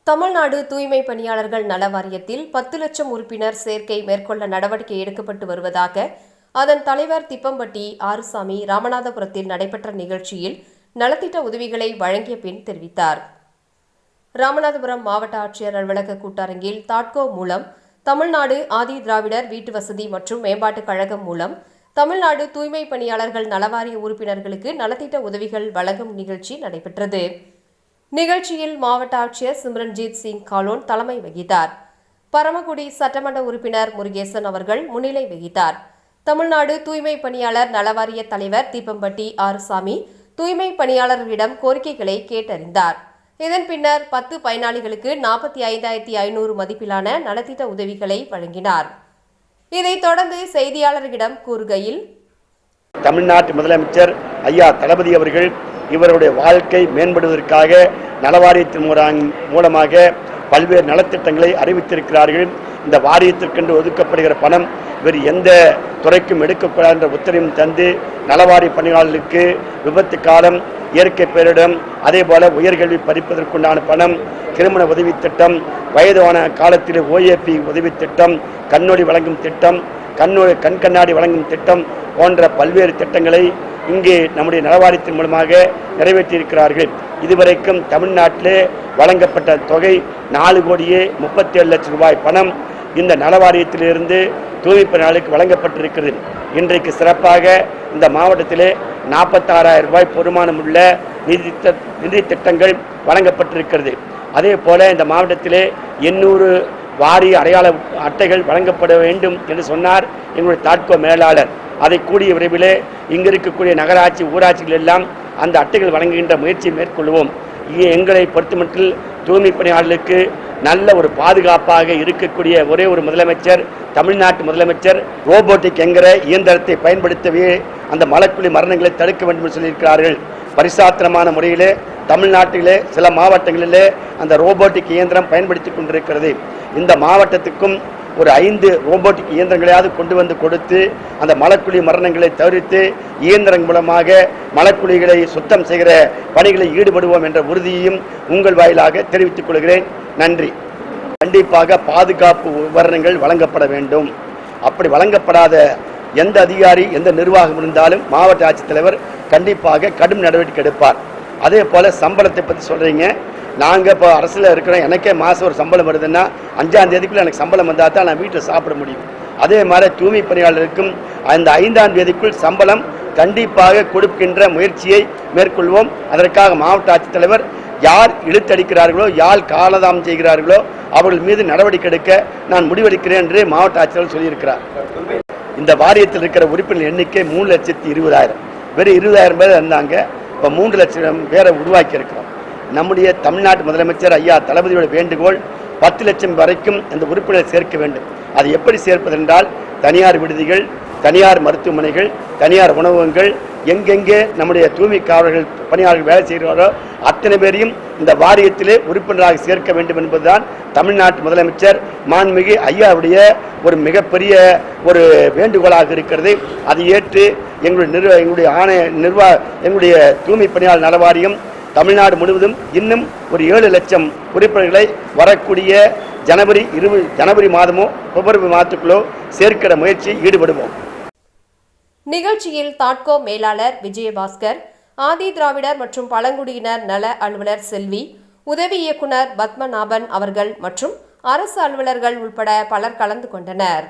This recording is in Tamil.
தமிழ்நாடு தூய்மை பணியாளர்கள் நல வாரியத்தில் 10 லட்சம் உறுப்பினர் சேர்க்கை மேற்கொள்ள நடவடிக்கை எடுக்கப்பட்டு வருவதாக அதன் தலைவர் திப்பம்பட்டி ஆறுசாமி ராமநாதபுரத்தில் நடைபெற்ற நிகழ்ச்சியில் நலத்திட்ட உதவிகளை வழங்கிய பின் தெரிவித்தார். ராமநாதபுரம் மாவட்ட ஆட்சியர் அலுவலக கூட்டரங்கில் தாட்கோ மூலம் தமிழ்நாடு ஆதி திராவிடர் வீட்டு வசதி மற்றும் மேம்பாட்டுக் கழகம் மூலம் தமிழ்நாடு தூய்மை பணியாளர்கள் நலவாரிய உறுப்பினர்களுக்கு நலத்திட்ட உதவிகள் வழங்கும் நிகழ்ச்சி நடைபெற்றது. நிகழ்ச்சியில் மாவட்ட ஆட்சியர் சிம்ரன்ஜீத் சிங் காலோன் தலைமை வகித்தார். பரமக்குடி சட்டமன்ற உறுப்பினர் முருகேசன் அவர்கள் முன்னிலை வகித்தார். தமிழ்நாடு தூய்மை பணியாளர் நலவாரிய தலைவர் தீபம்பட்டி ஆறுசாமி தூய்மை பணியாளர்களிடம் கோரிக்கைகளை கேட்டறிந்தார். இதன் பின்னர் 10 பயனாளிகளுக்கு 45,500 மதிப்பிலான நலத்திட்ட உதவிகளை வழங்கினார். இதைத் தொடர்ந்து செய்தியாளர்களிடம் கூறுகையில், தமிழ்நாட்டு முதலமைச்சர் ஐயா தளபதி அவர்கள் இவருடைய வாழ்க்கை மேம்படுவதற்காக நலவாரியத்தின் மூலமாக பல்வேறு நலத்திட்டங்களை அறிவித்திருக்கிறார்கள். இந்த வாரியத்திற்கென்று ஒதுக்கப்படுகிற பணம் வேறு எந்த துறைக்கும் எடுக்கக்கூடாது என்ற உத்தரவும் தந்து நலவாரிய பணியாளர்களுக்கு விபத்து காலம், இயற்கை பேரிடம், அதே போல உயர்கல்வி படிப்பதற்குண்டான பணம், திருமண உதவி திட்டம், வயதான காலத்தில் OAP உதவி திட்டம், கண்ணொளி வழங்கும் திட்டம், கண் கண்ணாடி வழங்கும் திட்டம் போன்ற பல்வேறு திட்டங்களை இங்கே நம்முடைய நலவாரியத்தின் மூலமாக நிறைவேற்றியிருக்கிறார்கள். இதுவரைக்கும் தமிழ்நாட்டிலே வழங்கப்பட்ட தொகை 4,37,00,000 ரூபாய் பணம் இந்த நலவாரியத்திலிருந்து தூய்மை பணியாளர்களுக்கு வழங்கப்பட்டிருக்கிறது. இன்றைக்கு சிறப்பாக இந்த மாவட்டத்திலே 46,000 ரூபாய் பெறுமானம் உள்ள நிதி திட்டங்கள் வழங்கப்பட்டிருக்கிறது. அதே போல இந்த மாவட்டத்திலே 800 வாரிய அடையாள அட்டைகள் வழங்கப்பட வேண்டும் என்று சொன்னார் எங்களுடைய தாட்கோ மேலாளர். அதை கூடிய விரைவிலே இங்கு இருக்கக்கூடிய நகராட்சி, ஊராட்சிகள் எல்லாம் அந்த அட்டைகள் வழங்குகின்ற முயற்சியை மேற்கொள்வோம். எங்களை பொறுத்தமட்டில் தூய்மை பணியாளர்களுக்கு நல்ல ஒரு பாதுகாப்பாக இருக்கக்கூடிய ஒரே ஒரு முதலமைச்சர் தமிழ்நாட்டு முதலமைச்சர். ரோபோட்டிக் என்கிற இயந்திரத்தை பயன்படுத்தவே அந்த மலக்குழி மரணங்களை தடுக்க வேண்டும் என்று சொல்லியிருக்கிறார்கள். பரிசாத்திரமான முறையிலே தமிழ்நாட்டிலே சில மாவட்டங்களிலே அந்த ரோபோட்டிக் இயந்திரம் பயன்படுத்தி கொண்டிருக்கிறது. இந்த மாவட்டத்துக்கும் ஒரு 5 ரோபோட்டிக் இயந்திரங்களையாவது கொண்டு வந்து கொடுத்து அந்த மலக்குழி மரணங்களை தவிர்த்து இயந்திரங்கள் மூலமாக மலக்குழிகளை சுத்தம் செய்கிற பணிகளை ஈடுபடுவோம் என்ற உறுதியையும் உங்கள் வாயிலாக தெரிவித்துக் கொள்கிறேன். நன்றி. கண்டிப்பாக பாதுகாப்பு உபகரணங்கள் வழங்கப்பட வேண்டும். அப்படி வழங்கப்படாத எந்த அதிகாரி, எந்த நிர்வாகம் இருந்தாலும் மாவட்ட ஆட்சித்தலைவர் கண்டிப்பாக கடும் நடவடிக்கை எடுப்பார். அதே போல சம்பளத்தை பற்றி சொல்றீங்க. நாங்கள் இப்போ அரசில் இருக்கிறோம். எனக்கே மாதம் ஒரு சம்பளம் வருதுன்னா 5ஆம் தேதிக்குள்ளே எனக்கு சம்பளம் வந்தால் தான் நான் வீட்டில் சாப்பிட முடியும். அதே மாதிரி தூய்மை பணியாளருக்கும் அந்த 5ஆம் தேதிக்குள் சம்பளம் கண்டிப்பாக கொடுக்கின்ற முயற்சியை மேற்கொள்வோம். அதற்காக மாவட்ட ஆட்சித்தலைவர் யார் இழுத்தடிக்கிறார்களோ, யார் காலதாமம் செய்கிறார்களோ அவர்கள் மீது நடவடிக்கை எடுக்க நான் முடிவெடுக்கிறேன் என்று மாவட்ட ஆட்சித்தலைவர் சொல்லியிருக்கிறார். இந்த வாரியத்தில் இருக்கிற உறுப்பினர் எண்ணிக்கை 3,20,000. வெறும் 20,000 பேர் இருந்தாங்க. இப்போ 3 லட்சம் பேரை உருவாக்கி இருக்கிறோம். நம்முடைய தமிழ்நாட்டு முதலமைச்சர் ஐயா தளபதியோட வேண்டுகோள் 10 லட்சம் வரைக்கும் இந்த உறுப்பினரை சேர்க்க வேண்டும். அது எப்படி சேர்ப்பதென்றால் தனியார் விடுதிகள், தனியார் மருத்துவமனைகள், தனியார் உணவகங்கள், எங்கெங்கே நம்முடைய தூய்மை காவலர்கள் பணியாளர்கள் வேலை செய்கிறாரோ அத்தனை பேரையும் இந்த வாரியத்திலே உறுப்பினராக சேர்க்க வேண்டும் என்பதுதான் தமிழ்நாட்டு முதலமைச்சர் மாண்புமிகு ஐயாவுடைய ஒரு மிகப்பெரிய ஒரு வேண்டுகோளாக இருக்கிறது. அதை ஏற்று எங்களுடைய தூய்மை பணியாளர் நலவாரியம் தமிழ்நாடு முழுவதும் இன்னும் ஒரு 7 லட்சம் உறுப்பினர்களை வரக்கூடிய ஜனவரி மாதமோ பிப்ரவரி மாதத்துக்குள்ளோ சேர்க்கிற முயற்சி ஈடுபடுவோம். நிகழ்ச்சியில் தாட்கோ மேலாளர் விஜயபாஸ்கர், ஆதி திராவிடர் மற்றும் பழங்குடியினர் நல அலுவலர் செல்வி, உதவி இயக்குனர் பத்மநாபன் அவர்கள் மற்றும் அரசு அலுவலர்கள் உட்பட பலர் கலந்து கொண்டனர்.